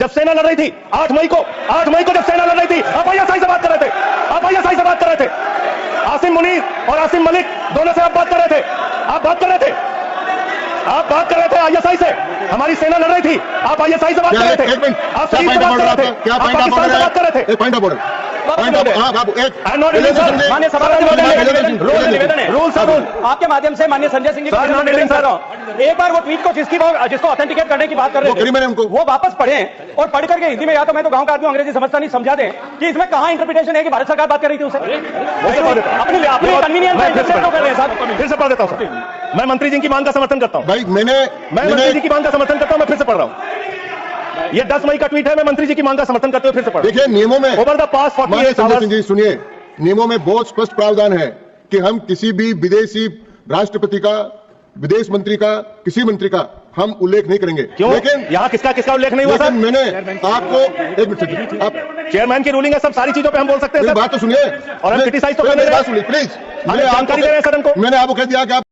जब सेना लड़ रही थी 8 मई को जब सेना लड़ रही थी, आप आईएसआई से बात कर रहे थे, आप आईएसआई से बात कर रहे थे। आसिम मुनीर और आसिम मलिक दोनों से आप बात कर रहे थे, आप बात कर रहे थे आईएसआई से। हमारी सेना लड़ रही थी, आप आईएसआई से बात कर रहे थे, आप शहीद से बात कर रहे थे, क्या आप पाकिस्तान से बात कर रहे थे। पॉइंट ऑफ ऑर्डर, माननीय सभापति रूल सर रूल आपके माध्यम से माननीय संजय सिंह जी को एक बार वो ट्वीट को जिसको ऑथेंटिकेट करने की बात कर रहे थे, मैंने उनको वो वापस पढ़ें और पढ़ करके हिंदी में, या तो मैं तो गांव का आदमी अंग्रेजी समझता नहीं, समझा दें कि इसमें कहां इंटरप्रिटेशन है कि भारत सरकार बात कर रही थी उसे। अपनी कन्वीनियंस कर रहे हैं साहब। फिर से पढ़ देता हूं सर, मैं मंत्री जी की मांग का समर्थन करता हूं भाई, मैं मंत्री जी की मांग का समर्थन करता हूं। मैं फिर से पढ़ रहा हूं, ये 10 मई का ट्वीट है, मैं मंत्री जी की मांग का समर्थन करते हुए फिर से पढ़ रहा हूं। देखिए, नियमों में ओवर द पास्ट 48 आवर्स, जी सुनिए, नियमों में बहुत स्पष्ट प्रावधान है कि हम किसी भी विदेशी राष्ट्रपति का, विदेश मंत्री का, किसी मंत्री का हम उल्लेख नहीं करेंगे। क्यों? लेकिन यहाँ किसका उल्लेख नहीं हुआ सर? मैंने आपको एक मिनट, आप चेयरमैन की रूलिंग है, सब सारी चीजों पे हम बोल सकते हैं सर। बात तो सुनिए और हम क्रिटिसाइज तो बात सुनिए प्लीज। जानकारी दे रहे हैं सदन को। मैंने आपको कह दिया कि आप